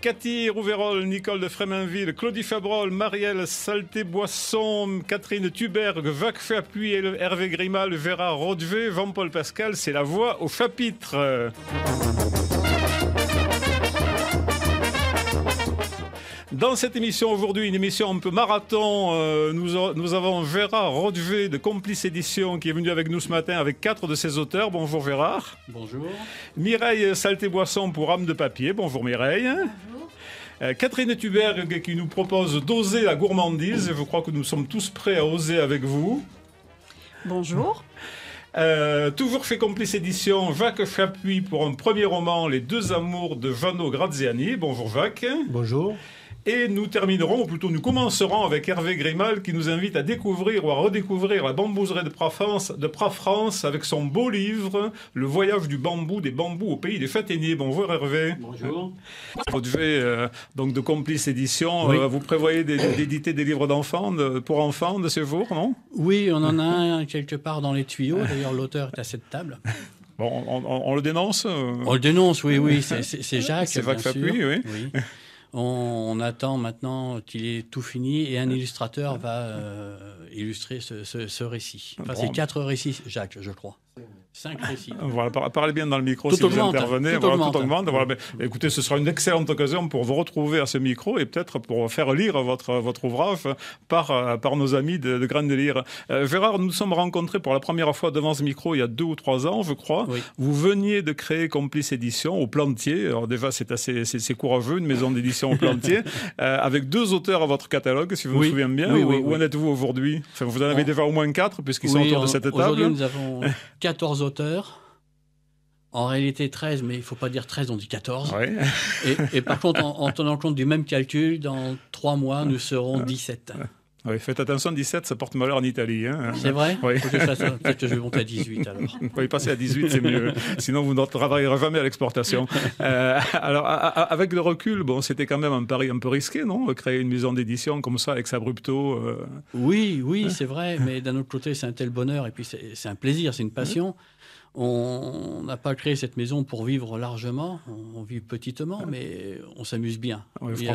Cathy Rouverol, Nicole de Fréminville, Claudie Fabrol, Marielle Salté-Boisson, Catherine Tuberg, Vac Fapuy, Hervé Grimal, Vera Rodvé, Jean-Paul Pascal, c'est la voix au chapitre. Dans cette émission aujourd'hui, une émission un peu marathon, nous avons Gérard Rodvé de Complice Édition qui est venu avec nous ce matin avec 4 de ses auteurs. Bonjour Gérard. Bonjour. Mireille Salté-Boisson pour Âme de Papier. Bonjour Mireille. Bonjour. Catherine Tuberg qui nous propose d'oser la gourmandise. Je crois que nous sommes tous prêts à oser avec vous. Bonjour. Toujours chez Complice Édition, Jacques Chapuis pour un premier roman, Les deux amours de Jeannot Graziani. Bonjour Jacques. Bonjour. Et nous terminerons, ou plutôt nous commencerons avec Hervé Grimal qui nous invite à découvrir ou à redécouvrir la bambouserie de Pras-France avec son beau livre Le voyage du bambou, des bambous au pays des châtaigniers. Bonjour Hervé. Bonjour. Donc de Complice Édition, Oui. vous prévoyez d'éditer des livres d'enfants, pour enfants de ce jour, non? Oui, on en a un quelque part dans les tuyaux. D'ailleurs, l'auteur est à cette table. Bon, on le dénonce On le dénonce, oui. C'est Jacques. C'est Jacques bien sûr. Chapuis, oui. On attend maintenant qu'il est tout fini et un illustrateur va illustrer ce récit. Enfin, Bon. c'est 4 récits, Jacques, je crois. 5 récits. Voilà, parlez bien dans le micro Tout si vous augmente, intervenez. tout augmente. Voilà, mais écoutez, ce sera une excellente occasion pour vous retrouver à ce micro et peut-être pour faire lire votre ouvrage par nos amis de Graines de Lire. Gérard, nous nous sommes rencontrés pour la première fois devant ce micro il y a 2 ou 3 ans, je crois. Oui. Vous veniez de créer Complice Édition au Plantier. Alors déjà, c'est courageux, une maison d'édition au Plantier, avec 2 auteurs à votre catalogue, si je me souviens bien. Oui, Où en êtes-vous aujourd'hui? Enfin, vous en avez déjà au moins 4, puisqu'ils sont autour de cette table. Aujourd'hui, nous avons 14 auteurs. En réalité 13, mais il ne faut pas dire 13, on dit 14. Ouais. Et par contre, en tenant compte du même calcul, dans 3 mois, nous serons 17. Oui, faites attention, 17, ça porte malheur en Italie. Hein. C'est vrai? Oui. Peut-être que je vais monter à 18 alors. Vous pouvez passer à 18, c'est mieux. Sinon, vous ne travaillerez jamais à l'exportation. Alors, avec le recul, bon, c'était quand même un pari un peu risqué, non? Créer une maison d'édition comme ça, avec Abrupto. Oui, c'est vrai, mais d'un autre côté, c'est un tel bonheur, et puis c'est un plaisir, c'est une passion. On n'a pas créé cette maison pour vivre largement, on vit petitement, mais on s'amuse bien. Oui,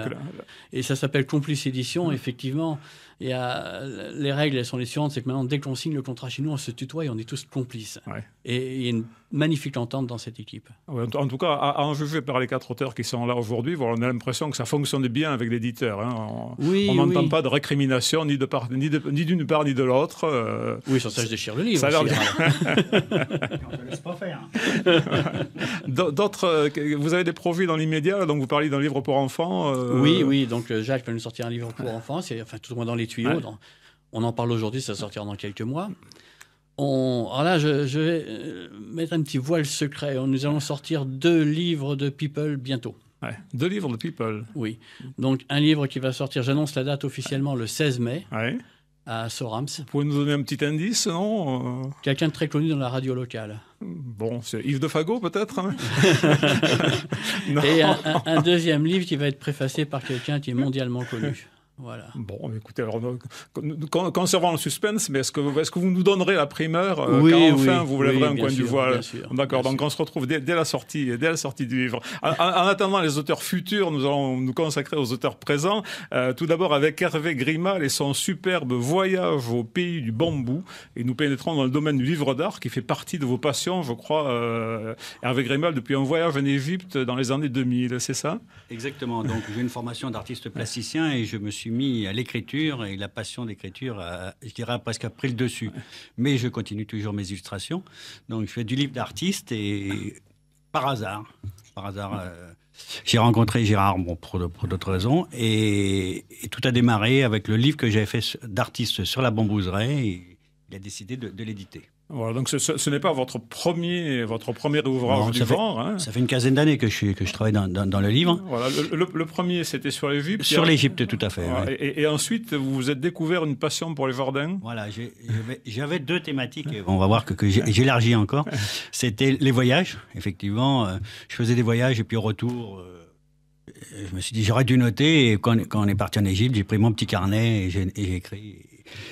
Et ça s'appelle Complice Édition, effectivement. Les règles, elles sont les suivantes, c'est que maintenant, dès qu'on signe le contrat chez nous, on se tutoie et on est tous complices. Ouais. Et il y a une magnifique entente dans cette équipe. Ouais, en tout cas, à en juger par les 4 auteurs qui sont là aujourd'hui, voilà, on a l'impression que ça fonctionne bien avec l'éditeur. Hein. On n'entend pas de récrimination, ni d'une part ni de l'autre. Oui, ça se déchire le livre. Ça a l'air On ne te laisse pas faire. D'autres, vous avez des projets dans l'immédiat, donc vous parlez d'un livre pour enfants. Oui, donc Jacques va nous sortir un livre pour enfants, enfin tout au moins dans les tuyaux. Ouais. On en parle aujourd'hui, ça sortira dans quelques mois. Alors là, je vais mettre un petit voile secret. Nous allons sortir 2 livres de People bientôt. Ouais, 2 livres de People. Oui, donc un livre qui va sortir, j'annonce la date officiellement le 16 mai. Ouais. À Sorams. Vous pouvez nous donner un petit indice, non? Quelqu'un de très connu dans la radio locale. Bon, c'est Yves de Fagot, peut-être, hein? Et un deuxième livre qui va être préfacé par quelqu'un qui est mondialement connu. Voilà. Bon, écoutez, alors, conservons le suspense, mais est-ce que vous nous donnerez la primeur Oui, quand enfin vous lèverez un bien coin du sûr, voile? bien sûr, D'accord, bien donc sûr. on se retrouve dès la sortie du livre. En attendant les auteurs futurs, nous allons nous consacrer aux auteurs présents. Tout d'abord avec Hervé Grimal et son superbe voyage au pays du bambou. Et nous pénétrons dans le domaine du livre d'art qui fait partie de vos passions, je crois, Hervé Grimal, depuis un voyage en Égypte dans les années 2000, c'est ça? Exactement. Donc, j'ai une formation d'artiste plasticien et je me suis mis à l'écriture et la passion d'écriture, je dirais, a presque pris le dessus. Mais je continue toujours mes illustrations. Donc, je fais du livre d'artiste et par hasard, j'ai rencontré Gérard pour d'autres raisons et tout a démarré avec le livre que j'avais fait d'artiste sur la bambouserie et il a décidé de l'éditer. Voilà, donc ce n'est pas votre premier ouvrage du genre. Hein. Ça fait une quinzaine d'années que je travaille dans le livre. Voilà, le premier, c'était sur l'Égypte. Sur l'Égypte, tout à fait. Voilà, ouais. et ensuite, vous vous êtes découvert une passion pour les jardins. Voilà, j'avais deux thématiques. On va voir que j'élargis encore. C'était les voyages, effectivement. Je faisais des voyages et puis au retour, je me suis dit j'aurais dû noter. Et quand on est parti en Égypte, j'ai pris mon petit carnet et j'ai écrit.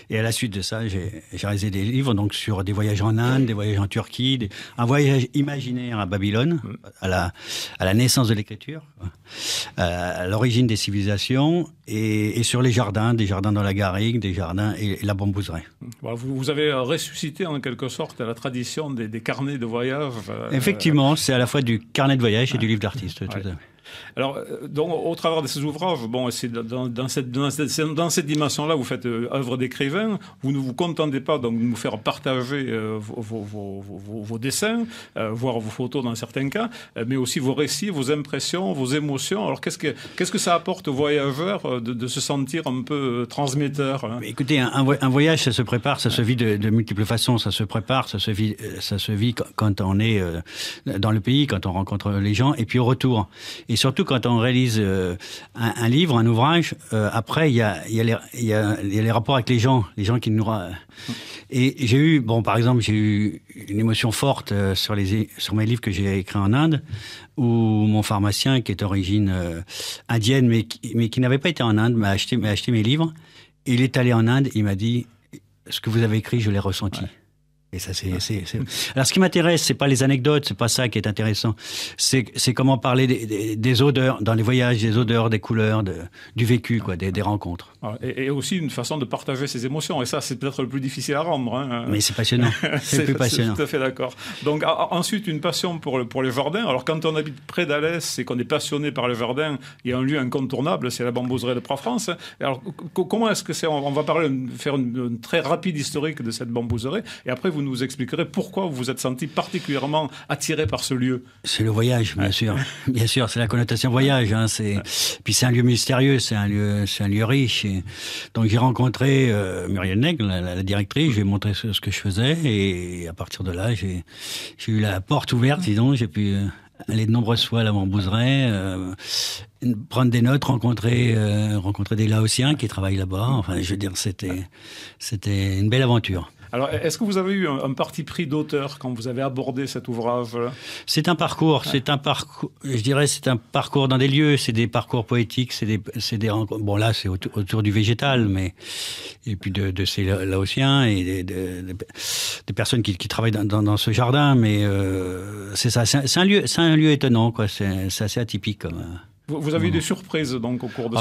Et à la suite de ça, j'ai réalisé des livres donc sur des voyages en Inde, des voyages en Turquie, un voyage imaginaire à Babylone, à la naissance de l'écriture, à l'origine des civilisations, et sur les jardins, des jardins dans la garrigue, des jardins et la bambouseraie. Voilà, vous avez ressuscité en quelque sorte la tradition des carnets de voyage. Effectivement, c'est à la fois du carnet de voyage et du livre d'artiste. Tout à fait. Alors, donc, au travers de ces ouvrages, bon, c'est dans cette dimension-là, vous faites œuvre d'écrivain. Vous ne vous contentez pas donc de nous faire partager vos dessins, voire vos photos dans certains cas, mais aussi vos récits, vos impressions, vos émotions. Alors, qu'est-ce que ça apporte aux voyageurs de se sentir un peu transmetteur, hein? Écoutez, un voyage, ça se prépare, ça se vit de multiples façons. Ça se prépare, ça se vit quand on est dans le pays, quand on rencontre les gens, et puis au retour. Et surtout quand on réalise un livre, un ouvrage, après il y a les rapports avec les gens qui nous... Et j'ai eu, par exemple, j'ai eu une émotion forte sur mes livres que j'ai écrits en Inde, où mon pharmacien, qui est d'origine indienne, mais qui n'avait pas été en Inde, m'a acheté mes livres. Et il est allé en Inde, il m'a dit « Ce que vous avez écrit, je l'ai ressenti. Ouais. » Et ça, Alors, ce qui m'intéresse, c'est pas les anecdotes, c'est pas ça qui est intéressant. C'est comment parler des odeurs dans les voyages, des odeurs, des couleurs, du vécu, quoi, des rencontres. Et aussi une façon de partager ses émotions. Et ça, c'est peut-être le plus difficile à rendre. Hein. Mais c'est passionnant. C'est le plus passionnant. Tout à fait d'accord. Donc, ensuite, une passion pour les jardins. Alors, quand on habite près d'Alès et qu'on est passionné par les jardins, il y a un lieu incontournable, c'est la bambouseraie de Pras-France. Alors, comment est-ce que c'est? On va faire une très rapide historique de cette bambouseraie. Et après, vous nous expliquerez pourquoi vous vous êtes senti particulièrement attiré par ce lieu. C'est le voyage, bien sûr. Bien sûr, c'est la connotation voyage. Hein. Puis c'est un lieu mystérieux, c'est un lieu riche. Et donc j'ai rencontré Muriel Nègre, la directrice, je lui ai montré ce que je faisais. Et à partir de là, j'ai eu la porte ouverte, disons. J'ai pu aller de nombreuses fois à la bambouseraie, prendre des notes, rencontrer des Laotiens qui travaillent là-bas. Enfin, je veux dire, c'était une belle aventure. Alors, est-ce que vous avez eu un parti pris d'auteur quand vous avez abordé cet ouvrage? C'est un parcours, je dirais, c'est un parcours dans des lieux, c'est des parcours poétiques, c'est des rencontres. Bon, là, c'est autour du végétal, mais, et puis de ces Laotiens et des personnes qui travaillent dans ce jardin, mais, c'est ça, c'est un lieu étonnant, quoi, c'est assez atypique, comme, Vous avez eu des surprises donc au cours de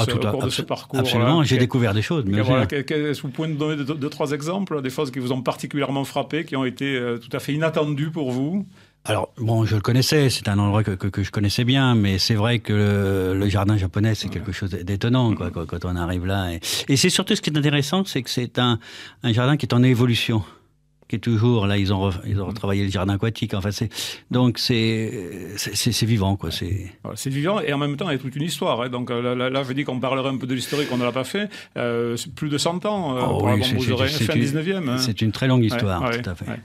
ce parcours. Absolument, j'ai découvert des choses. Est-ce que vous pouvez nous donner deux, trois exemples, des choses qui vous ont particulièrement frappé, qui ont été tout à fait inattendues pour vous? Alors, je le connaissais, c'est un endroit que je connaissais bien, mais c'est vrai que le jardin japonais, c'est quelque chose d'étonnant, quoi, quand on arrive là. Et c'est surtout ce qui est intéressant, c'est que c'est un jardin qui est en évolution. Qui est toujours là, ils ont retravaillé le jardin aquatique. Enfin, donc c'est vivant, quoi. C'est vivant et en même temps il y a toute une histoire. Hein. Donc là, je dis qu'on parlerait un peu de l'historique, on ne l'a pas fait. C'est plus de 100 ans pour la bambouseraie, fin 19e. Hein. C'est une très longue histoire, tout à fait. Ouais.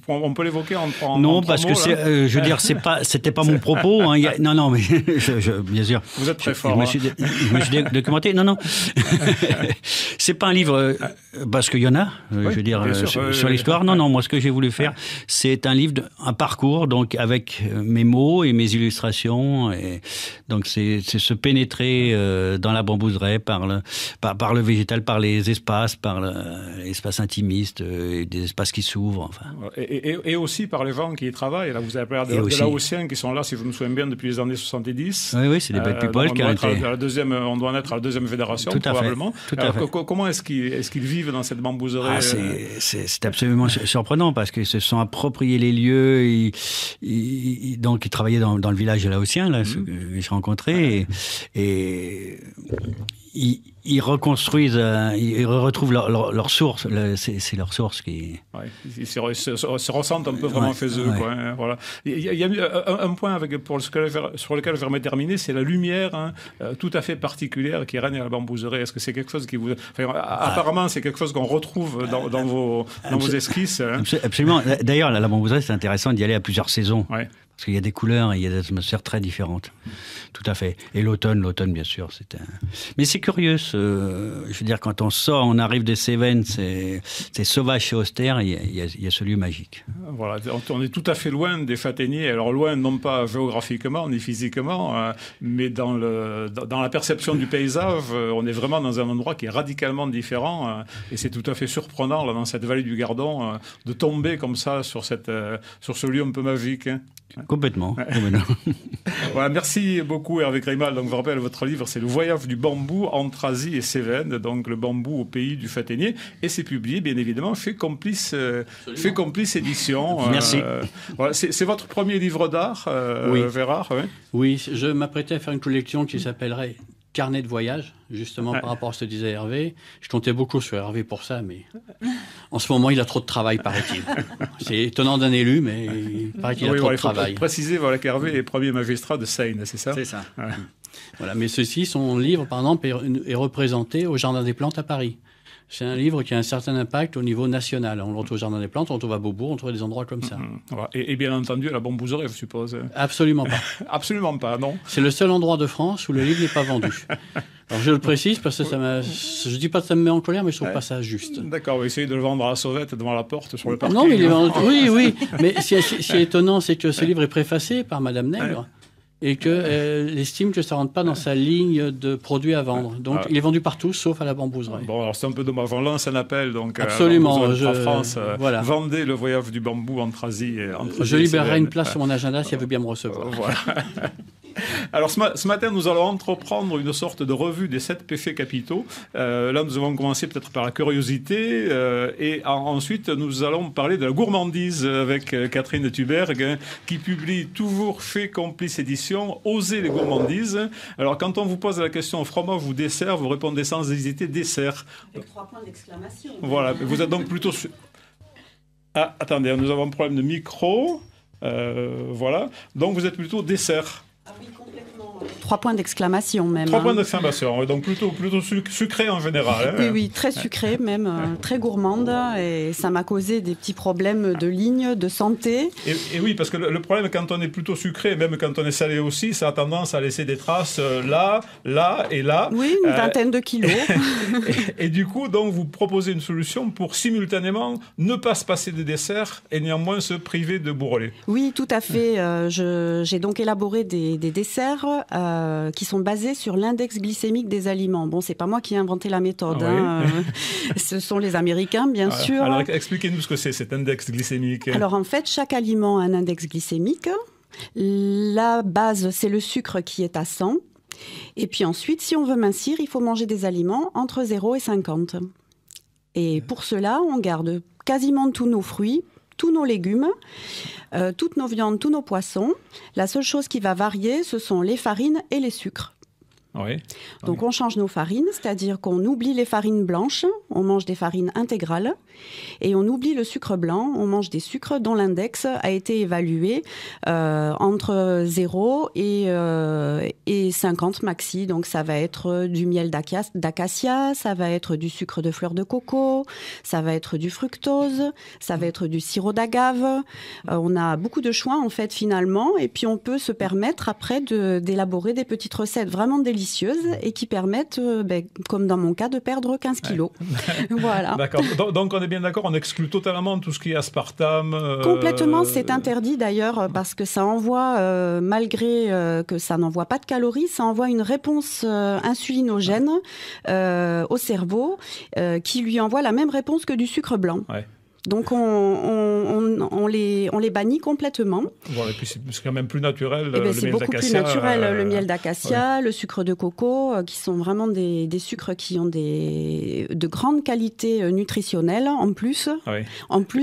On peut l'évoquer en non, parce que je veux dire, c'était pas mon propos. Hein. Non, mais bien sûr. Vous êtes très fort. Je me suis documenté. Non. C'est pas un livre parce qu'il y en a. Je veux dire sur l'histoire. Non. Moi, ce que j'ai voulu faire, c'est un livre, un parcours, donc avec mes mots et mes illustrations. Et donc c'est se pénétrer dans la bambouseraie par le végétal, par les espaces, par l'espace intimiste, des espaces qui s'ouvrent. Enfin. Et aussi par les gens qui y travaillent. Là, vous avez parlé de Laotiens qui sont là, si je me souviens bien, depuis les années 70. Oui, c'est des belles people qui ont été... On doit en être à la deuxième fédération, probablement. Tout à fait. Comment est-ce qu'ils vivent dans cette bambouseraie? C'est absolument surprenant parce qu'ils se sont appropriés les lieux. Donc, ils travaillaient dans le village laotien, là, que j'ai rencontré. Et ils reconstruisent, ils retrouvent leur source. C'est leur source qui. Ouais, ils se ressentent un peu vraiment chez eux. Quoi, hein, voilà. Il y a un point sur lequel je vais terminer, c'est la lumière tout à fait particulière qui règne à la bambouserie. Est-ce que c'est quelque chose qui vous... apparemment, c'est quelque chose qu'on retrouve dans vos esquisses. Hein. Absolument. D'ailleurs, la bambouserie, c'est intéressant d'y aller à plusieurs saisons. Ouais. Parce qu'il y a des couleurs et il y a des atmosphères très différentes. Tout à fait. Et l'automne, bien sûr, Mais c'est curieux, je veux dire, quand on arrive des Cévennes, c'est sauvage et austère, il y a ce lieu magique. Voilà, on est tout à fait loin des châtaigniers. Alors loin, non pas géographiquement ni physiquement, mais dans la perception du paysage, on est vraiment dans un endroit qui est radicalement différent. Et c'est tout à fait surprenant, là, dans cette vallée du Gardon, de tomber comme ça sur ce lieu un peu magique. Hein. Complètement. Voilà, merci beaucoup Hervé Grimal. Donc, je vous rappelle, votre livre, c'est Le voyage du bambou entre Asie et Cévennes, donc le bambou au pays du châtaignier. Et c'est publié, bien évidemment, chez Complice Éditions. Merci. Voilà, c'est votre premier livre d'art, oui. Gérard. Oui. Oui, je m'apprêtais à faire une collection qui s'appellerait Carnet de voyage, justement par rapport à ce que disait Hervé. Je comptais beaucoup sur Hervé pour ça, mais en ce moment, il a trop de travail, paraît-il. C'est étonnant d'un élu, mais il paraît qu'il a trop de travail. Il faut préciser qu'Hervé est premier magistrat de Seine, c'est ça ? C'est ça. Ouais. Voilà, mais son livre, par exemple, est représenté au Jardin des Plantes à Paris. C'est un livre qui a un certain impact au niveau national. On le retrouve au Jardin des Plantes, on le retrouve à Beaubourg, on trouve des endroits comme ça. Voilà. Et bien entendu, à la bambouserie, je suppose. Absolument pas. Absolument pas, non. C'est le seul endroit de France où le livre n'est pas vendu. Alors je le précise parce que je dis pas que ça me met en colère, mais je trouve pas ça juste. D'accord, on va essayer de le vendre à la sauvette devant la porte sur le parking. Non, mais oui. Mais ce qui est étonnant, c'est que ce livre est préfacé par Madame Nègre. Et qu'elle estime que ça ne rentre pas dans sa ligne de produits à vendre. Donc, il est vendu partout, sauf à la bambouserie. Bon, alors c'est un peu dommage. On lance un appel, donc, absolument, à la France. Voilà. Vendez le voyage du bambou entre Asie et je libérerai une place sur mon agenda si elle veut bien me recevoir. Voilà. Alors ce matin, nous allons entreprendre une sorte de revue des 7 péchés capitaux. Là, nous allons commencer peut-être par la curiosité et ensuite, nous allons parler de la gourmandise avec Catherine Tuberg qui publie toujours chez Complice Éditions « Osez les gourmandises ». Alors, quand on vous pose la question fromage ou dessert, vous répondez sans hésiter « dessert ». Avec 3 points d'exclamation. Voilà, vous êtes donc plutôt... Ah, attendez, nous avons un problème de micro. Voilà, donc vous êtes plutôt dessert. Ah oui, complètement. 3 points d'exclamation même. 3 points d'exclamation, donc plutôt sucré en général. Hein. Oui, très sucré même, très gourmande. Et ça m'a causé des petits problèmes de ligne, de santé. Et oui, parce que le problème, quand on est plutôt sucré, même quand on est salé aussi, ça a tendance à laisser des traces là et là. Oui, une vingtaine de kilos. et du coup, donc, vous proposez une solution pour simultanément ne pas se passer de dessert et néanmoins se priver de bourrelet. Oui, tout à fait. J'ai donc élaboré des desserts qui sont basés sur l'index glycémique des aliments. Bon, c'est pas moi qui ai inventé la méthode. Ah, hein. Oui. Ce sont les Américains, bien sûr. Alors, expliquez-nous ce que c'est, cet index glycémique. Alors, en fait, chaque aliment a un index glycémique. La base, c'est le sucre qui est à 100. Et puis ensuite, si on veut mincir, il faut manger des aliments entre 0 et 50. Et pour cela, on garde quasiment tous nos fruits, tous nos légumes, toutes nos viandes, tous nos poissons. La seule chose qui va varier, ce sont les farines et les sucres. Oui. Donc on change nos farines, c'est-à-dire qu'on oublie les farines blanches, on mange des farines intégrales, et on oublie le sucre blanc, on mange des sucres dont l'index a été évalué entre 0 et 50 maxi. Donc ça va être du miel d'acacia, ça va être du sucre de fleur de coco, ça va être du fructose, ça va être du sirop d'agave. On a beaucoup de choix en fait finalement, et puis on peut se permettre après d'élaborer des petites recettes vraiment délicieuses et qui permettent, comme dans mon cas, de perdre 15 kilos. Voilà. D'accord. Donc on est bien d'accord, on exclut totalement tout ce qui est aspartame. Complètement, c'est interdit d'ailleurs parce que ça envoie, malgré que ça n'envoie pas de calories, ça envoie une réponse insulinogène au cerveau qui lui envoie la même réponse que du sucre blanc. Ouais. Donc on les bannit complètement. Bon, et puis c'est quand même plus naturel. C'est beaucoup plus naturel, le miel d'acacia, le sucre de coco, qui sont vraiment des sucres qui ont de grandes qualités nutritionnelles en plus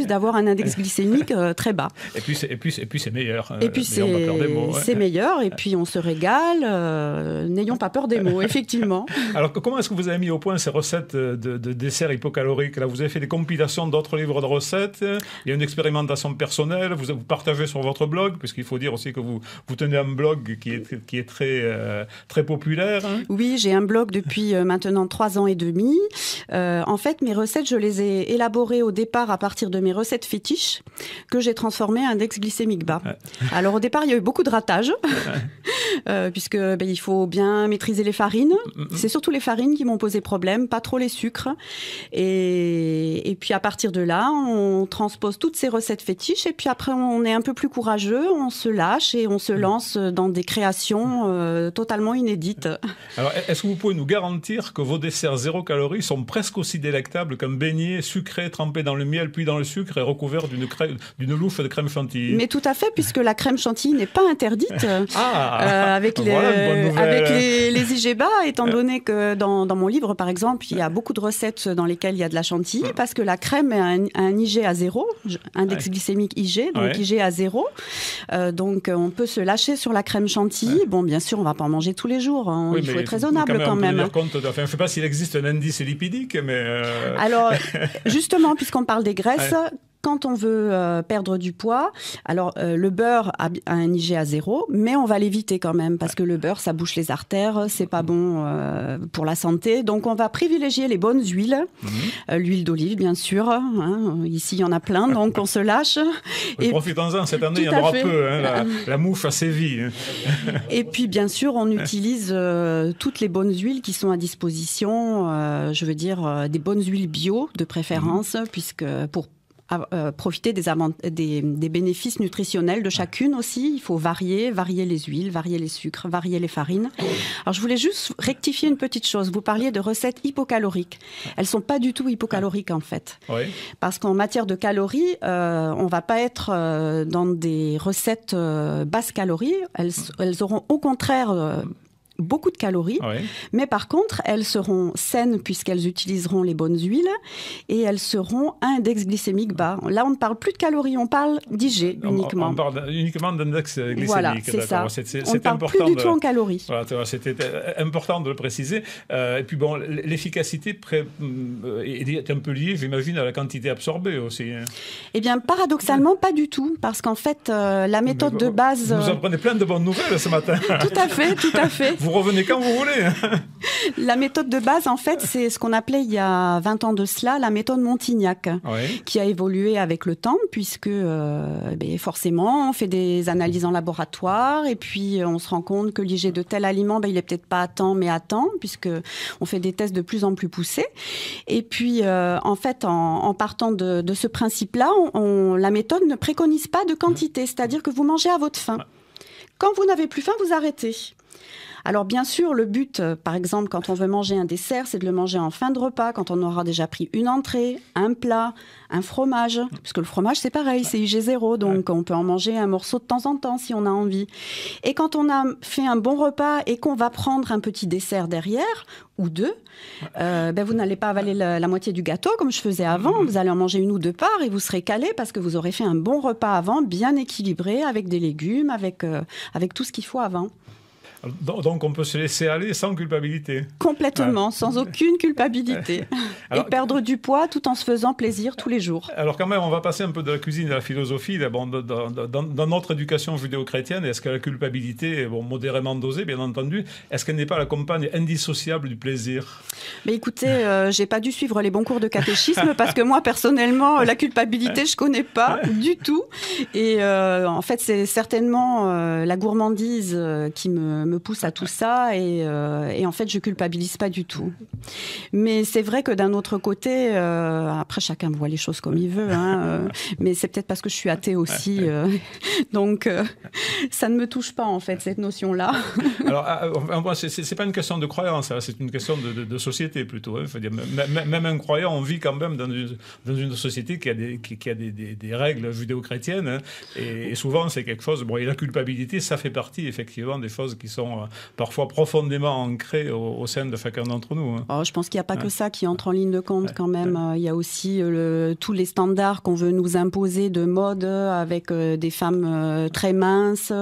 d'avoir un index glycémique très bas. Et puis c'est meilleur. Et puis c'est meilleur, et puis on se régale. N'ayons pas peur des mots, effectivement. Alors comment est-ce que vous avez mis au point ces recettes de desserts hypocaloriques? Là, vous avez fait des compilations d'autres livres de recettes. Il y a une expérimentation personnelle. Vous partagez sur votre blog, puisqu'il faut dire aussi que vous tenez un blog qui est très populaire. Hein. Oui, j'ai un blog depuis maintenant 3 ans et demi. En fait, mes recettes, je les ai élaborées au départ à partir de mes recettes fétiches que j'ai transformées en index glycémique bas. Alors au départ, il y a eu beaucoup de ratages, puisque il faut bien maîtriser les farines. C'est surtout les farines qui m'ont posé problème, pas trop les sucres. Et puis à partir de là, on transpose toutes ces recettes fétiches, et puis après on est un peu plus courageux, on se lâche et on se lance dans des créations totalement inédites. Alors est-ce que vous pouvez nous garantir que vos desserts 0 calories sont presque aussi délectables qu'un beignet sucré trempé dans le miel puis dans le sucre et recouvert d'une louche de crème chantilly? Mais tout à fait, puisque la crème chantilly n'est pas interdite avec les IGBA, étant donné que dans mon livre, par exemple, il y a beaucoup de recettes dans lesquelles il y a de la chantilly, parce que la crème a un IG à 0, index glycémique IG, donc IG à 0. Donc on peut se lâcher sur la crème chantilly. Bon, bien sûr, on ne va pas en manger tous les jours. Il faut être raisonnable quand même. Je ne sais pas s'il existe un indice lipidique, mais... Alors, justement, puisqu'on parle des graisses... Quand on veut perdre du poids, alors le beurre a un IG à 0, mais on va l'éviter quand même, parce que le beurre, ça bouche les artères, c'est pas bon pour la santé. Donc on va privilégier les bonnes huiles, l'huile d'olive bien sûr, hein. Ici il y en a plein, donc on se lâche. Et profitons-en, cette année il y en aura peu, hein, la mouche a sévi. Et puis bien sûr on utilise toutes les bonnes huiles qui sont à disposition, je veux dire des bonnes huiles bio de préférence, puisque pour profiter des bénéfices nutritionnels de chacune aussi. Il faut varier les huiles, varier les sucres, varier les farines. Alors je voulais juste rectifier une petite chose. Vous parliez de recettes hypocaloriques. Elles sont pas du tout hypocaloriques en fait. Oui. Parce qu'en matière de calories, on va pas être dans des recettes basses calories. Elles auront au contraire beaucoup de calories, mais par contre, elles seront saines puisqu'elles utiliseront les bonnes huiles et elles seront à index glycémique bas. Là, on ne parle plus de calories, on parle d'IG uniquement. On parle uniquement d'index glycémique. Voilà, c'est ça. On ne parle plus du tout en calories. Voilà, c'était important de le préciser. Et puis bon, l'efficacité est un peu liée, j'imagine, à la quantité absorbée aussi. Eh bien, paradoxalement, pas du tout, parce qu'en fait, la méthode de base... Vous apprenez plein de bonnes nouvelles ce matin. Tout à fait, tout à fait. Vous revenez quand vous voulez. La méthode de base, en fait, c'est ce qu'on appelait il y a 20 ans de cela la méthode Montignac, qui a évolué avec le temps, puisque forcément, on fait des analyses en laboratoire et puis on se rend compte que l'IG de tel aliment, il est peut-être pas à temps, mais à temps, puisque on fait des tests de plus en plus poussés. Et puis, en fait, en partant de ce principe-là, la méthode ne préconise pas de quantité, c'est-à-dire que vous mangez à votre faim. Quand vous n'avez plus faim, vous arrêtez. Alors bien sûr, le but, par exemple, quand on veut manger un dessert, c'est de le manger en fin de repas, quand on aura déjà pris une entrée, un plat, un fromage. Parce que le fromage, c'est pareil, c'est IG0, donc on peut en manger un morceau de temps en temps si on a envie. Et quand on a fait un bon repas et qu'on va prendre un petit dessert derrière, ou deux, vous n'allez pas avaler la moitié du gâteau comme je faisais avant. Vous allez en manger une ou deux parts et vous serez calé parce que vous aurez fait un bon repas avant, bien équilibré, avec des légumes, avec tout ce qu'il faut avant. Donc on peut se laisser aller sans culpabilité. Complètement, sans aucune culpabilité. Alors, et perdre du poids tout en se faisant plaisir tous les jours. Alors quand même, on va passer un peu de la cuisine à la philosophie. Dans notre éducation judéo-chrétienne, est-ce que la culpabilité, modérément dosée, bien entendu, est-ce qu'elle n'est pas la compagne indissociable du plaisir? Mais écoutez, j'ai pas dû suivre les bons cours de catéchisme parce que moi, personnellement, la culpabilité, je connais pas du tout. Et en fait, c'est certainement la gourmandise qui me me pousse à tout ça et en fait, je culpabilise pas du tout. Mais c'est vrai que d'un autre côté, après chacun voit les choses comme il veut, hein, mais c'est peut-être parce que je suis athée aussi, donc ça ne me touche pas en fait cette notion-là. Alors, c'est pas une question de croyance, hein, c'est une question de société plutôt. Hein. Faut dire, même un croyant, on vit quand même dans une société qui a des règles judéo-chrétiennes, hein, et souvent c'est quelque chose. Bon, et la culpabilité, ça fait partie effectivement des choses qui sont parfois profondément ancrées au sein de chacun d'entre nous. Hein. Alors, je pense qu'il n'y a pas que ça qui entre en ligne de compte quand même. Il y a aussi tous les standards qu'on veut nous imposer de mode avec des femmes très minces.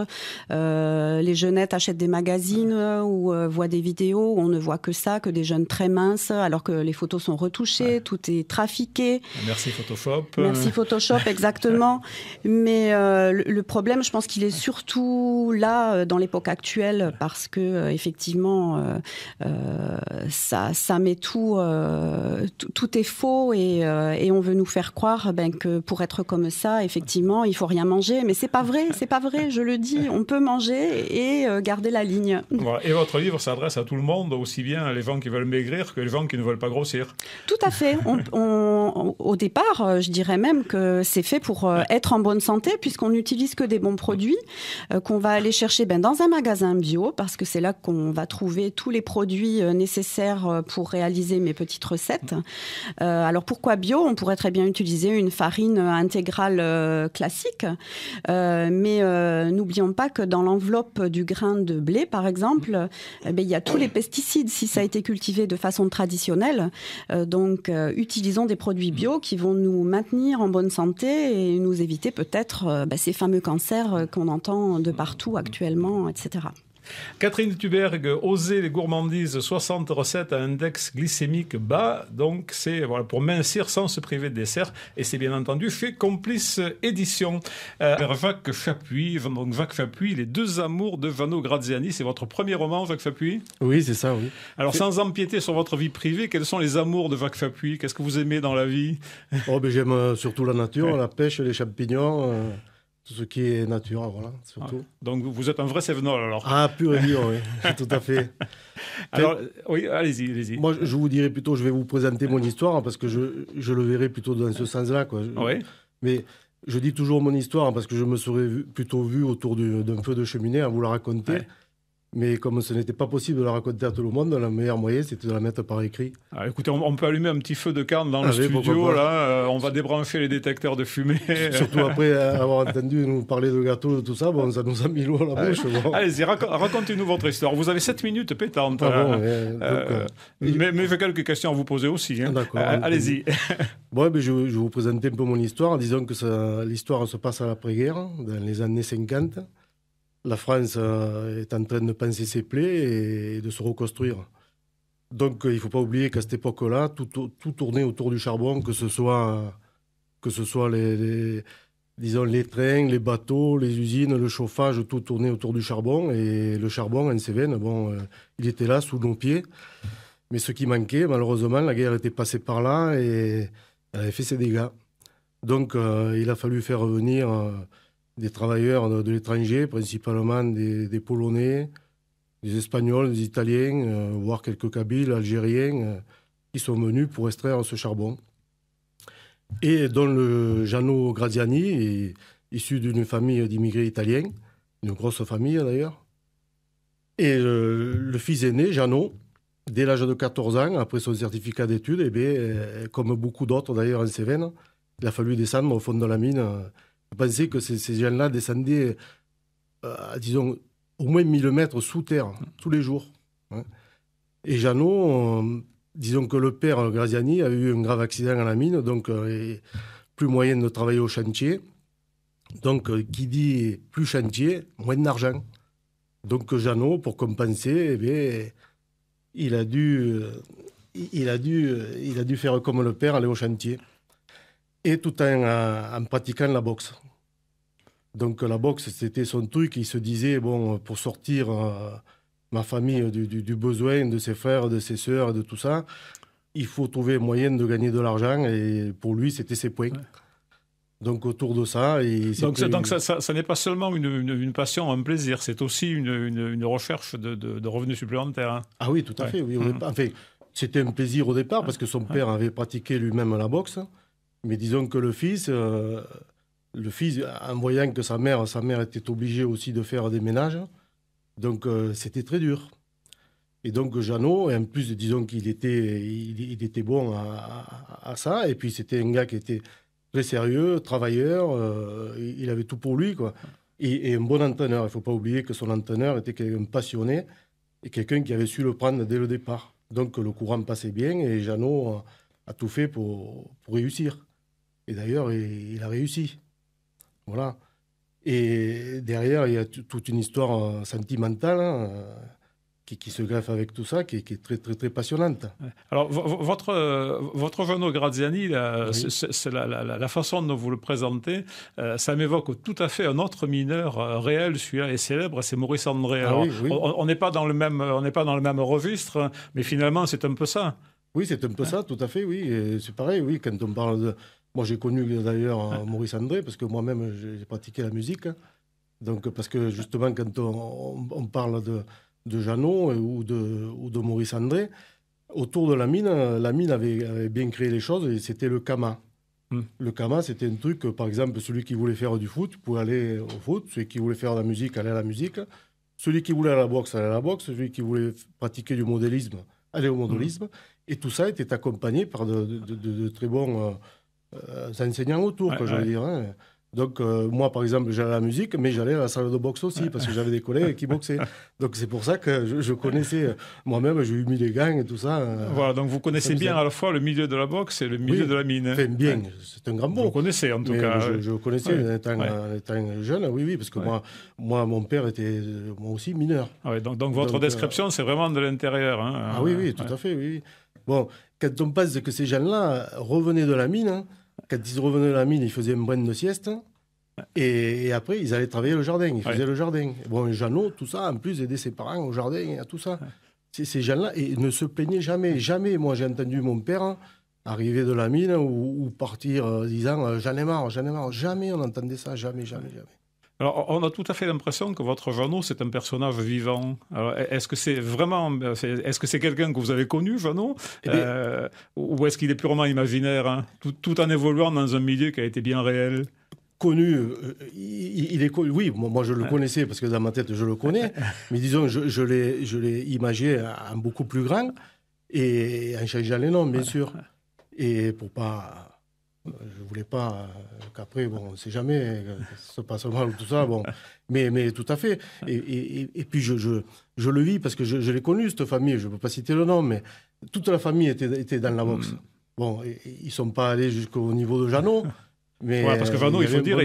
Les jeunettes achètent des magazines ou voient des vidéos où on ne voit que ça, que des jeunes très minces, alors que les photos sont retouchées, tout est trafiqué. Merci Photoshop. Merci Photoshop, exactement. Mais le problème, je pense qu'il est surtout là dans l'époque actuelle parce que effectivement, ça met tout est faux et on veut nous faire croire que pour être comme ça, effectivement, il faut rien manger. Mais c'est pas vrai, je le dis. On peut manger et garder la ligne. Voilà. Et votre livre s'adresse à tout le monde, aussi bien les gens qui veulent maigrir que les gens qui ne veulent pas grossir. Tout à fait. Au départ, je dirais même que c'est fait pour être en bonne santé, puisqu'on n'utilise que des bons produits qu'on va aller chercher dans un magasin bio, parce que c'est là qu'on va trouver tous les produits nécessaires pour réaliser mes petites recettes. Alors pourquoi bio ? On pourrait très bien utiliser une farine intégrale classique, mais n'oublions pas que dans l'enveloppe du grain de blé, par exemple, il y a tous les pesticides si ça a été cultivé de façon traditionnelle. Donc utilisons des produits bio qui vont nous maintenir en bonne santé et nous éviter peut-être ces fameux cancers qu'on entend de partout actuellement, etc. Catherine Tuberg, Oser les gourmandises, 60 recettes à index glycémique bas. Donc, c'est pour mincir sans se priver de dessert. Et c'est bien entendu chez Complice Édition. Jacques Chapuis, donc Jacques Chapuis, Les deux amours de Vanno Graziani. C'est votre premier roman, Jacques Chapuis ? Oui, c'est ça, oui. Alors, sans empiéter sur votre vie privée, quels sont les amours de Jacques Chapuis ? Qu'est-ce que vous aimez dans la vie ? J'aime surtout la nature, la pêche, les champignons... tout ce qui est nature, voilà, surtout. Donc, vous êtes un vrai Cévenol, alors. Ah, pur et dur, oui, tout à fait. Alors, oui, allez-y. Moi, je vous dirais plutôt, je vais vous présenter mon histoire, parce que je le verrai plutôt dans ce sens-là, quoi. Oui. Mais je dis toujours mon histoire, parce que je me serais plutôt vu autour d'un feu de cheminée à vous la raconter. Ouais. Mais comme ce n'était pas possible de la raconter à tout le monde, le meilleur moyen, c'était de la mettre par écrit. Ah, écoutez, on peut allumer un petit feu de carne dans le studio, là. On va débrancher les détecteurs de fumée. Surtout après avoir entendu nous parler de gâteaux, de tout ça, ça nous a mis l'eau à la bouche. Bon. Allez-y, racontez-nous votre histoire. Vous avez 7 minutes pétantes. Mais j'ai quelques questions à vous poser aussi. Hein. D'accord. Allez-y. Bon, je vais vous présenter un peu mon histoire. Disons que l'histoire se passe à l'après-guerre, dans les années 50. La France est en train de panser ses plaies et de se reconstruire. Donc, il ne faut pas oublier qu'à cette époque-là, tout tournait autour du charbon, que ce soit les trains, les bateaux, les usines, le chauffage, tout tournait autour du charbon. Et le charbon, en Cévennes, il était là, sous nos pieds. Mais ce qui manquait, malheureusement, la guerre était passée par là et elle avait fait ses dégâts. Donc, il a fallu faire revenir... des travailleurs de l'étranger, principalement des Polonais, des Espagnols, des Italiens, voire quelques Kabyles, Algériens, qui sont venus pour extraire ce charbon. Et dont le Gianno Graziani, issu d'une famille d'immigrés italiens, une grosse famille d'ailleurs. Et le fils aîné, Gianno, dès l'âge de 14 ans, après son certificat d'études, comme beaucoup d'autres d'ailleurs en Cévennes, il a fallu descendre au fond de la mine. Je pensais que ces gens-là descendaient, disons, au moins 1000 mètres sous terre, tous les jours. Et Gianno, disons que le père Graziani a eu un grave accident à la mine, donc plus moyen de travailler au chantier. Donc, qui dit plus chantier, moins d'argent. Donc, Gianno, pour compenser, il a dû faire comme le père, aller au chantier. Et tout en pratiquant la boxe. Donc la boxe, c'était son truc. Il se disait, pour sortir ma famille du besoin de ses frères, de ses sœurs, de tout ça, il faut trouver un moyen de gagner de l'argent. Et pour lui, c'était ses points. Ouais. Donc autour de ça... Donc ça n'est pas seulement une passion, un plaisir, c'est aussi une recherche de revenus supplémentaires. Hein. Ah oui, tout à fait. Oui. Enfin, c'était un plaisir au départ parce que son père avait pratiqué lui-même la boxe. Mais disons que le fils, en voyant que sa mère était obligée aussi de faire des ménages, donc c'était très dur. Et donc Jeannot, et en plus disons qu'il était bon à ça, et puis c'était un gars qui était très sérieux, travailleur, il avait tout pour lui, quoi. Et un bon entraîneur. Il ne faut pas oublier que son entraîneur était quelqu'un passionné et quelqu'un qui avait su le prendre dès le départ. Donc le courant passait bien et Jeannot a tout fait pour réussir. Et d'ailleurs, il a réussi. Voilà. Et derrière, il y a toute une histoire sentimentale qui se greffe avec tout ça, qui est très, très, très passionnante. Alors, votre Jeannot Graziani, c'est la façon dont vous le présentez, ça m'évoque tout à fait un autre mineur réel, celui-là est célèbre, c'est Maurice André. Alors, oui. On n'est pas dans le même registre, mais finalement, c'est un peu ça. Oui, c'est un peu ça, tout à fait, oui. Et c'est pareil, oui, quand on parle de... Moi, j'ai connu d'ailleurs Maurice André, parce que moi-même, j'ai pratiqué la musique. Donc, parce que justement, quand on parle de Jeannot ou de Maurice André, autour de la mine avait bien créé les choses, et c'était le Kama. Le Kama, c'était un truc, par exemple, celui qui voulait faire du foot pouvait aller au foot, celui qui voulait faire de la musique allait à la musique, celui qui voulait aller à la boxe allait à la boxe, celui qui voulait pratiquer du modélisme allait au modélisme, et tout ça était accompagné par de très bons... enseignants autour, je veux dire. Hein. Donc, moi, par exemple, j'allais à la musique, mais j'allais à la salle de boxe aussi, parce que j'avais des collègues qui boxaient. Donc, c'est pour ça que je connaissais, moi-même, j'ai eu mis les gants et tout ça. Voilà, donc vous connaissez bien à la fois le milieu de la boxe et le milieu de la mine. Enfin, bien, c'est un grand mot. Vous connaissez, en tout cas. Je connaissais en étant jeune, oui, parce que moi, mon père était, moi aussi, mineur. Donc votre description, c'est vraiment de l'intérieur. Hein. Ah oui, tout à fait, oui. Bon, quand on pense que ces gens-là revenaient de la mine, quand ils revenaient de la mine, ils faisaient un brin de sieste, et après, ils allaient travailler le jardin, ils faisaient le jardin. Bon, Jeannot, tout ça, en plus, aidait ses parents au jardin et à tout ça. Ces gens-là, et ne se plaignaient jamais. Jamais, moi, j'ai entendu mon père arriver de la mine ou partir disant « j'en ai marre ». Jamais on entendait ça, jamais. Alors, on a tout à fait l'impression que votre Jeannot, c'est un personnage vivant. Alors, est-ce que c'est quelqu'un que vous avez connu, Jeannot, ou est-ce qu'il est purement imaginaire, hein, tout en évoluant dans un milieu qui a été bien réel? Connu, il est connu. Oui, moi je le connaissais parce que dans ma tête je le connais, mais disons je l'ai imagé en beaucoup plus grand et en changeant les noms, bien sûr, et pour pas. Je voulais pas qu'après, bon, on ne sait jamais, ça se passe mal ou tout ça, bon. Mais tout à fait. Et puis je le vis parce que je l'ai connu, cette famille, je ne peux pas citer le nom, mais toute la famille était dans la boxe. Bon, ils ne sont pas allés jusqu'au niveau de Jeannot. Mais parce que Jeannot, il faut dire,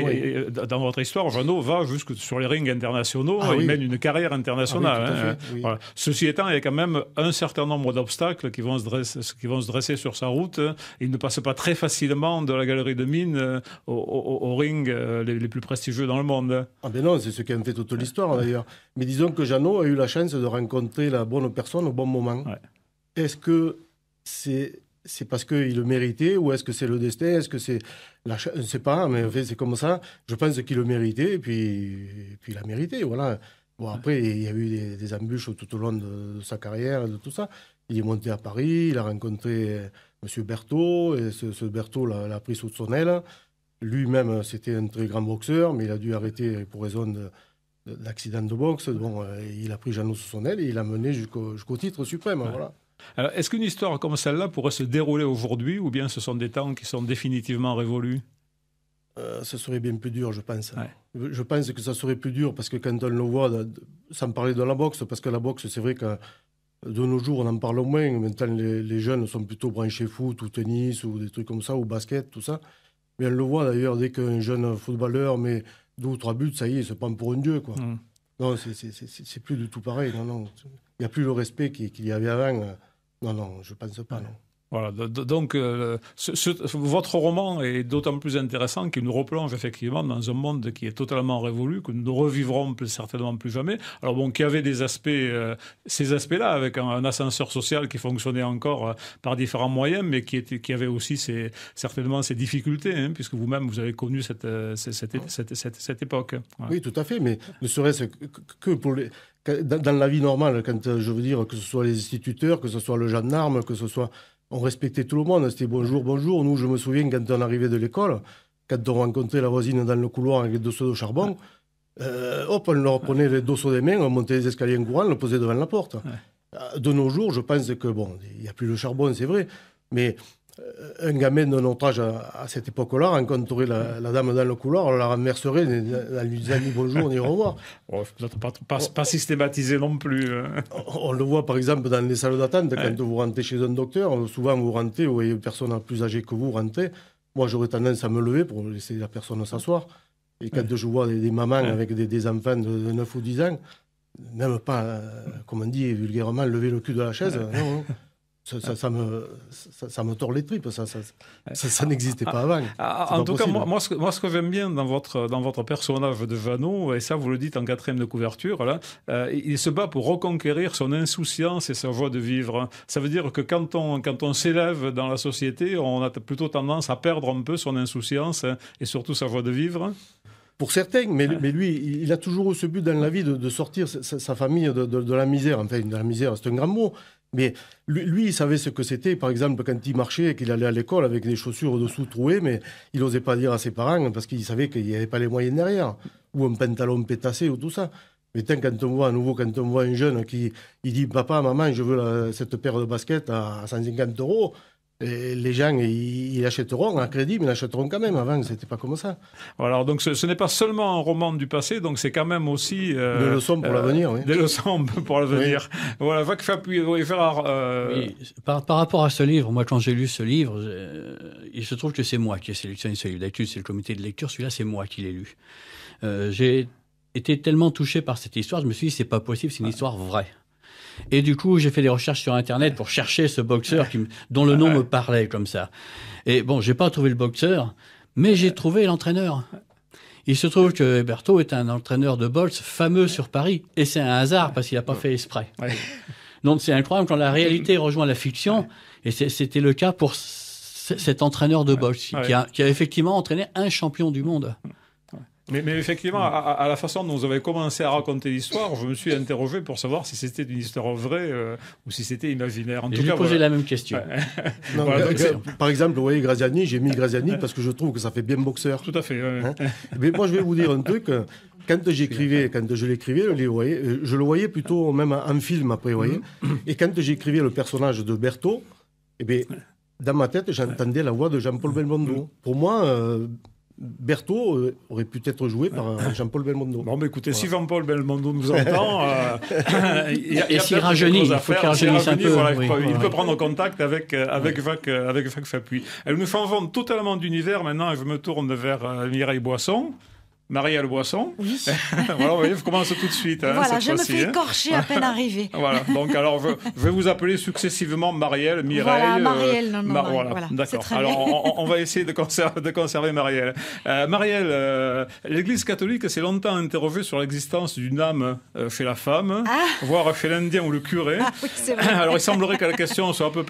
dans votre histoire, Jeannot va jusque sur les rings internationaux, il mène une carrière internationale. Voilà. Ceci étant, il y a quand même un certain nombre d'obstacles qui vont se dresser sur sa route. Il ne passe pas très facilement de la galerie de mine aux rings les plus prestigieux dans le monde. Ah ben non, c'est ce qui a fait toute l'histoire d'ailleurs. Mais disons que Jeannot a eu la chance de rencontrer la bonne personne au bon moment. Est-ce que c'est parce qu'il le méritait ou est-ce que c'est le destin? Est-ce que c'est... Je ne sais pas, mais en fait, c'est comme ça. Je pense qu'il le méritait et puis il a mérité, voilà. Bon, après, il y a eu des embûches tout au long de sa carrière et de tout ça. Il est monté à Paris, il a rencontré M. Berthaud, et ce Berthaud l'a pris sous son aile. Lui-même, c'était un très grand boxeur, mais il a dû arrêter pour raison d'accident de boxe. Bon, il a pris Jeannot sous son aile et il l'a mené jusqu'au titre suprême, voilà. Alors, est-ce qu'une histoire comme celle-là pourrait se dérouler aujourd'hui ou bien ce sont des temps qui sont définitivement révolus? Ce serait bien plus dur, je pense. Je pense que ça serait plus dur parce que quand on le voit, sans parler de la boxe, parce que la boxe, c'est vrai que de nos jours, on en parle moins. Maintenant, les jeunes sont plutôt branchés foot ou tennis ou des trucs comme ça, ou basket, tout ça. Mais on le voit d'ailleurs, dès qu'un jeune footballeur met 2 ou 3 buts, ça y est, il se prend pour un dieu, quoi. Non, c'est plus du tout pareil. Non. Il n'y a plus le respect qu'il y avait avant. Non, je ne pense pas, non. Voilà, donc votre roman est d'autant plus intéressant qu'il nous replonge effectivement dans un monde qui est totalement révolu, que nous ne revivrons certainement plus jamais. Alors bon, qui avait des aspects, ces aspects-là, avec un ascenseur social qui fonctionnait encore par différents moyens, mais qui avait aussi certainement ses difficultés, hein, puisque vous-même vous avez connu cette époque. Voilà. Oui, tout à fait, mais ne serait-ce que pour dans la vie normale, quand je veux dire que ce soit les instituteurs, que ce soit le gendarme, que ce soit... On respectait tout le monde, c'était bonjour, bonjour. Nous, je me souviens, quand on arrivait de l'école, quand on rencontrait la voisine dans le couloir avec les dosseaux de charbon, on leur prenait les dosseaux des mains, on montait les escaliers en courant, on le posait devant la porte. De nos jours, je pense que, bon, il n'y a plus le charbon, c'est vrai, mais un gamin de notre âge à cette époque-là rencontrerait la dame dans le couloir, on la renverserait en lui disant ni bonjour ni au revoir. Oh, pas systématisé non plus. On le voit par exemple dans les salles d'attente, quand vous rentrez chez un docteur, souvent vous rentrez, vous voyez une personne plus âgée que vous rentrer. Moi j'aurais tendance à me lever pour laisser la personne s'asseoir. Et quand je vois des mamans avec des enfants de 9 ou 10 ans, même pas, comme on dit vulgairement, lever le cul de la chaise, non. Ça me tord les tripes, ça n'existait pas avant. En tout cas, moi, ce que j'aime bien dans votre personnage de Jeannot, et ça vous le dites en 4e de couverture, là, il se bat pour reconquérir son insouciance et sa joie de vivre. Ça veut dire que quand on s'élève dans la société, on a plutôt tendance à perdre un peu son insouciance et surtout sa joie de vivre. Pour certains, mais lui, il a toujours eu ce but dans la vie de sortir sa famille de la misère. Enfin, de la misère, c'est un grand mot. Mais lui, il savait ce que c'était, par exemple, quand il marchait et qu'il allait à l'école avec des chaussures dessous trouées, mais il n'osait pas dire à ses parents parce qu'il savait qu'il n'y avait pas les moyens derrière, ou un pantalon pétassé ou tout ça. Mais quand on voit un jeune qui il dit « Papa, maman, je veux cette paire de baskets à 150 €, et les gens, ils achèteront à crédit, mais ils l'achèteront quand même. Avant, c'était pas comme ça. Voilà, alors donc ce n'est pas seulement un roman du passé, donc c'est quand même aussi... des leçons pour l'avenir, oui. Des leçons pour l'avenir. Oui. Voilà, Jacques Fapuy, Gérard... Oui, par rapport à ce livre, moi, quand j'ai lu ce livre, il se trouve que c'est moi qui ai sélectionné ce livre. D'habitude, c'est le comité de lecture. Celui-là, c'est moi qui l'ai lu. J'ai été tellement touché par cette histoire, je me suis dit, c'est pas possible, c'est une histoire vraie. Et du coup, j'ai fait des recherches sur Internet pour chercher ce boxeur dont le nom me parlait comme ça. Et bon, j'ai pas trouvé le boxeur, mais j'ai trouvé l'entraîneur. Il se trouve que Berthaud est un entraîneur de boxe fameux sur Paris. Et c'est un hasard parce qu'il n'a pas fait exprès. Ouais. Donc c'est incroyable quand la réalité rejoint la fiction. Et c'était le cas pour cet entraîneur de boxe qui a effectivement entraîné un champion du monde. Mais effectivement, à la façon dont vous avez commencé à raconter l'histoire, je me suis interrogé pour savoir si c'était une histoire vraie ou si c'était imaginaire. Je lui ai posé la même question. Non, par exemple, vous voyez Graziani, j'ai mis Graziani parce que je trouve que ça fait bien boxeur. Tout à fait. Hein, mais moi, je vais vous dire un truc. Quand je l'écrivais, je le voyais plutôt même en film après, vous voyez. Et quand j'écrivais le personnage de Berthaud, eh bien, dans ma tête, j'entendais la voix de Jean-Paul Belmondo. Pour moi... Berthaud aurait pu être joué par Jean-Paul Belmondo. Bon, mais écoutez, si Jean-Paul Belmondo nous entend, et s'il rajeunit, il faut qu'il rajeunisse un peu. Voilà, il peut prendre contact avec Jacques Fapuy. Nous changeons totalement d'univers maintenant et je me tourne vers Mireille Boisson. Marielle Boisson. Oui. Voilà, vous voyez, je commence tout de suite. Hein, voilà, je me fais écorcher à peine arrivé. Voilà, donc alors je vais vous appeler successivement Marielle, Mireille. Voilà, Marielle, voilà, d'accord. Alors on va essayer de conserver Marielle. Marielle, l'Église catholique s'est longtemps interrogée sur l'existence d'une âme chez la femme, voire chez l'Indien ou le curé. Ah, oui, c'est vrai. Alors il semblerait que la question soit à peu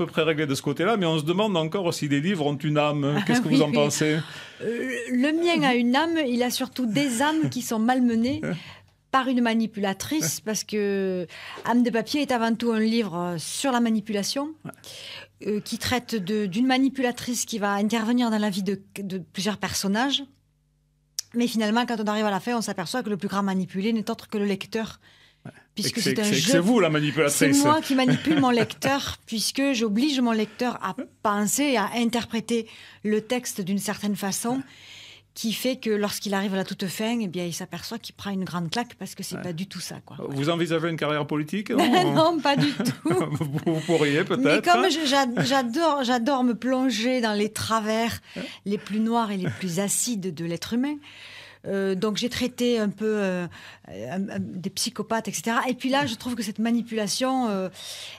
près réglée de ce côté-là, mais on se demande encore si les livres ont une âme. Qu'est-ce que vous en pensez ? Le mien a une âme, il a surtout des âmes qui sont malmenées par une manipulatrice, parce que Âme de papier est avant tout un livre sur la manipulation, qui traite d'une manipulatrice qui va intervenir dans la vie de plusieurs personnages. Mais finalement, quand on arrive à la fin, on s'aperçoit que le plus grand manipulé n'est autre que le lecteur. Puisque c'est un jeu. C'est vous la manipulatrice. C'est moi qui manipule mon lecteur, puisque j'oblige mon lecteur à penser et à interpréter le texte d'une certaine façon, qui fait que lorsqu'il arrive à la toute fin, eh bien, il s'aperçoit qu'il prend une grande claque parce que c'est pas du tout ça, quoi. Vous envisagez une carrière politique? Non, pas du tout. Vous pourriez peut-être. Mais comme j'adore me plonger dans les travers les plus noirs et les plus acides de l'être humain, Donc j'ai traité un peu des psychopathes, etc. Et puis là, je trouve que cette manipulation,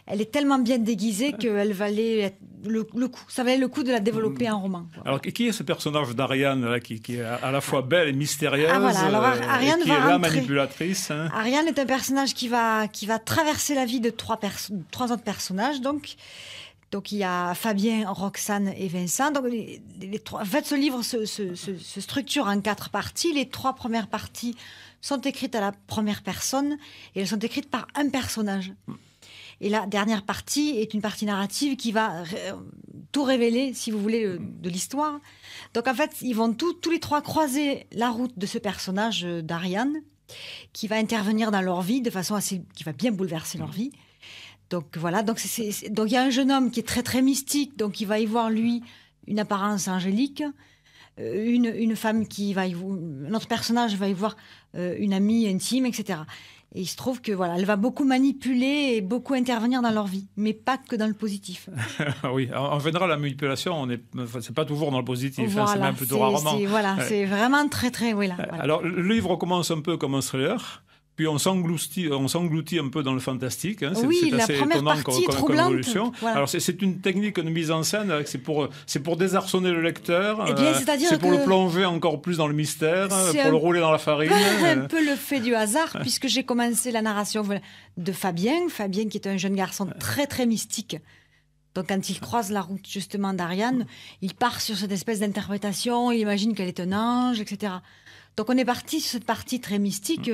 elle est tellement bien déguisée qu'elle valait le coup. Ça valait le coup de la développer en roman. Alors, qui est ce personnage d'Ariane là, qui est à la fois belle et mystérieuse, voilà. Alors, Ariane et qui va est la rentrer. manipulatrice Ariane est un personnage qui va traverser la vie de trois autres personnages. Donc il y a Fabien, Roxane et Vincent. Donc les trois. En fait, ce livre se structure en 4 parties. Les 3 premières parties sont écrites à la première personne et elles sont écrites par un personnage. Et la dernière partie est une partie narrative qui va tout révéler, si vous voulez, de l'histoire. Donc en fait, ils vont tous les 3 croiser la route de ce personnage d'Ariane, qui va intervenir dans leur vie de façon qui va bien bouleverser leur vie. Donc voilà, donc il y a un jeune homme qui est très très mystique, donc il va y voir lui une apparence angélique, une femme un autre personnage va y voir une amie intime, etc. Et il se trouve que voilà, elle va beaucoup manipuler et beaucoup intervenir dans leur vie, mais pas que dans le positif. Oui, en général, la manipulation, c'est pas toujours dans le positif, Voilà, c'est même plutôt rarement. C'est vraiment très très, voilà. Alors, le livre commence un peu comme un thriller. Puis on s'engloutit un peu dans le fantastique. Hein. Oui, c'est la assez première étonnant partie est comme troublante. évolution. Voilà. Alors c'est une technique de mise en scène, c'est pour désarçonner le lecteur. Eh bien, c'est-à-dire c'est pour que le plonger encore plus dans le mystère, pour c'est le rouler dans la farine. Un peu le fait du hasard, puisque j'ai commencé la narration de Fabien qui est un jeune garçon très très mystique. Donc quand il croise la route justement d'Ariane, il part sur cette espèce d'interprétation, il imagine qu'elle est un ange, etc. Donc on est parti sur cette partie très mystique.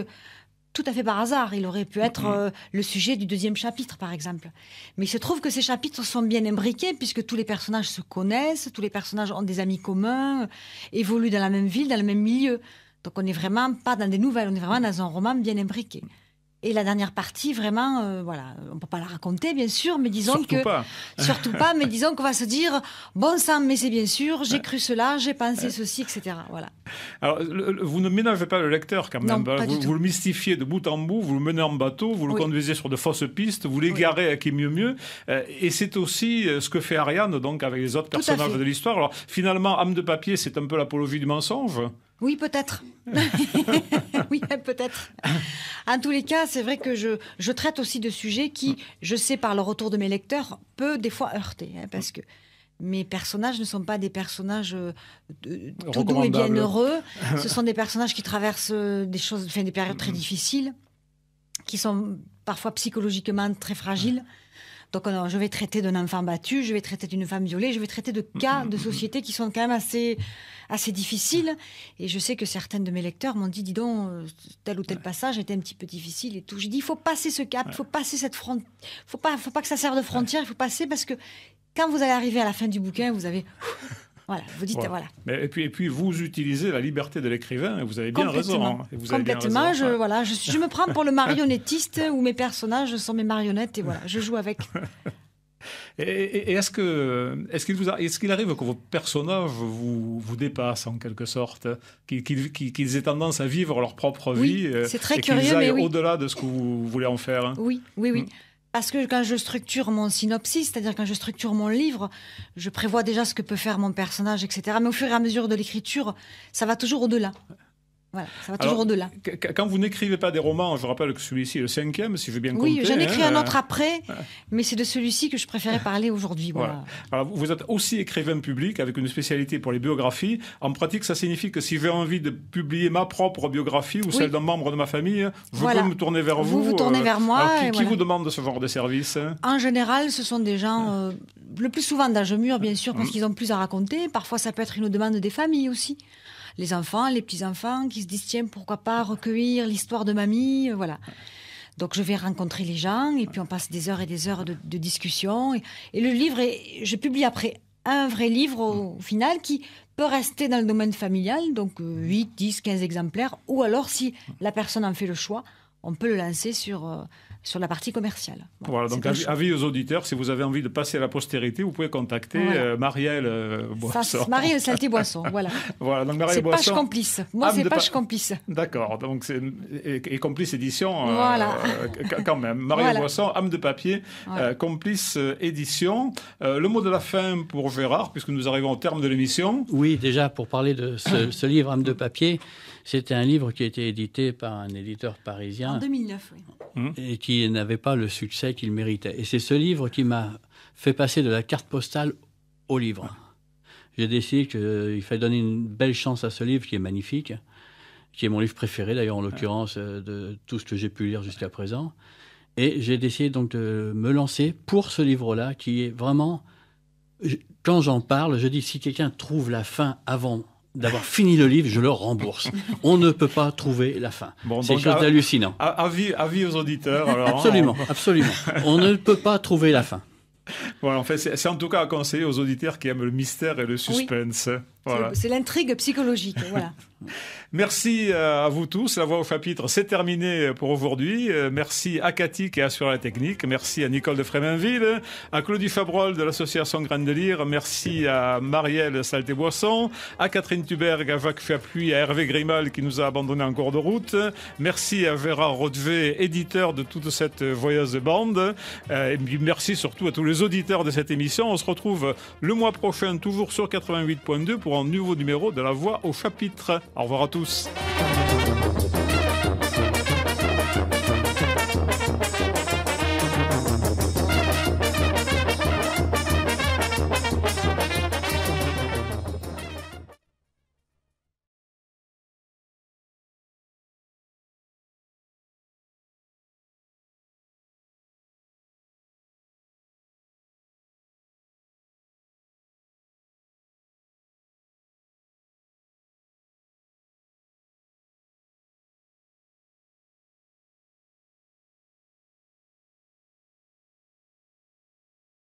Tout à fait par hasard. Il aurait pu être le sujet du 2e chapitre, par exemple. Mais il se trouve que ces chapitres sont bien imbriqués, puisque tous les personnages se connaissent, tous les personnages ont des amis communs, évoluent dans la même ville, dans le même milieu. Donc on n'est vraiment pas dans des nouvelles, on est vraiment dans un roman bien imbriqué. Et la dernière partie, vraiment, on ne peut pas la raconter, bien sûr, mais disons surtout pas, mais disons qu'on va se dire, bon sang, mais c'est bien sûr, j'ai cru cela, j'ai pensé ceci, etc. Voilà. Alors, vous ne ménagez pas le lecteur quand même. Non, vous le mystifiez de bout en bout, vous le menez en bateau, vous le conduisez sur de fausses pistes, vous l'égarez à qui mieux. Et c'est aussi ce que fait Ariane, donc, avec les autres personnages de l'histoire. Alors, finalement, Âme de papier, c'est un peu l'apologie du mensonge. Oui, peut-être. Oui, peut-être. En tous les cas, c'est vrai que je traite aussi de sujets qui, je sais par le retour de mes lecteurs, peut des fois heurter. Parce que mes personnages ne sont pas des personnages tout doux et bien heureux. Ce sont des personnages qui traversent des périodes très difficiles, qui sont parfois psychologiquement très fragiles. Donc je vais traiter d'un enfant battu, je vais traiter d'une femme violée, je vais traiter de cas de société qui sont quand même assez difficiles. Et je sais que certains de mes lecteurs m'ont dit, dis donc, tel ou tel passage était un petit peu difficile et tout. J'ai dit, il faut passer ce cap, il faut passer cette frontière. Faut pas que ça serve de frontière, il faut passer parce que quand vous allez arriver à la fin du bouquin, vous avez... Voilà, vous dites, voilà. Et puis, vous utilisez la liberté de l'écrivain, et vous avez bien raison. Hein, Complètement. Je me prends pour le marionnettiste où mes personnages sont mes marionnettes et voilà, je joue avec. Et est-ce qu'il arrive que vos personnages vous dépassent en quelque sorte, qu'ils aient tendance à vivre leur propre vie, c'est très et curieux, qu'ils aillent mais au-delà de ce que vous voulez en faire? Oui. Parce que quand je structure mon synopsis, c'est-à-dire quand je structure mon livre, je prévois déjà ce que peut faire mon personnage, etc. Mais au fur et à mesure de l'écriture, ça va toujours au-delà. Voilà, ça va toujours au-delà. Quand vous n'écrivez pas des romans, je rappelle que celui-ci est le 5e, si j'ai bien compté. Oui, j'en ai écrit un autre après, mais c'est de celui-ci que je préférais parler aujourd'hui. Voilà. Alors, vous êtes aussi écrivain public avec une spécialité pour les biographies. En pratique, ça signifie que si j'ai envie de publier ma propre biographie ou celle d'un membre de ma famille, je peux me tourner vers vous. Vous tournez vers moi. Alors, qui vous demande ce genre de service? En général, ce sont des gens, le plus souvent d'âge mûr, bien sûr, parce qu'ils ont plus à raconter. Parfois, ça peut être une demande des familles aussi. Les enfants, les petits-enfants qui se disent, tiens, pourquoi pas recueillir l'histoire de mamie, voilà. Donc je vais rencontrer les gens et puis on passe des heures et des heures de discussion. Et le livre, je publie après un vrai livre au final qui peut rester dans le domaine familial, donc 8, 10, 15 exemplaires, ou alors si la personne en fait le choix, on peut le lancer sur la partie commerciale. Voilà, donc avis aux auditeurs, si vous avez envie de passer à la postérité, vous pouvez contacter Marielle Boisson. Marielle Salté-Boisson, voilà. Voilà, donc Marielle c'est Boisson. Page Complice. Moi, c'est Page Complice. D'accord, donc et Complice Édition, voilà. Quand même. Marielle voilà. Boisson, Âme de papier, voilà. Complice Édition. Le mot de la fin pour Gérard, puisque nous arrivons au terme de l'émission. Oui, déjà, pour parler de ce livre, Âme de papier, c'était un livre qui a été édité par un éditeur parisien. En 2009, oui. Et qui n'avait pas le succès qu'il méritait. Et c'est ce livre qui m'a fait passer de la carte postale au livre. J'ai décidé qu'il fallait donner une belle chance à ce livre qui est magnifique, qui est mon livre préféré d'ailleurs en l'occurrence de tout ce que j'ai pu lire jusqu'à présent. Et j'ai décidé donc de me lancer pour ce livre-là qui est vraiment... Quand j'en parle, je dis si quelqu'un trouve la fin avant d'avoir fini le livre, je le rembourse. On ne peut pas trouver la fin. Bon, c'est quelque chose d'hallucinant. Avis aux auditeurs. Alors, absolument, absolument. On ne peut pas trouver la fin. Voilà, en fait, c'est en tout cas à conseiller aux auditeurs qui aiment le mystère et le suspense. Oui. Voilà. C'est l'intrigue psychologique. Voilà. Merci à vous tous. La Voix au chapitre, c'est terminé pour aujourd'hui. Merci à Cathy qui assure la technique. Merci à Nicole de Fréminville, à Claudie Fabrol de l'association Graines de Lire. Merci à Marielle Salté-Boisson, à Catherine Tuberg, à Jacques Chapuis, à Hervé Grimal qui nous a abandonnés en cours de route. Merci à Gérard Rodevet, éditeur de toute cette voyeuse bande. Et puis merci surtout à tous les auditeurs de cette émission. On se retrouve le mois prochain, toujours sur 88.2 pour un nouveau numéro de La Voix au chapitre. Au revoir à tous.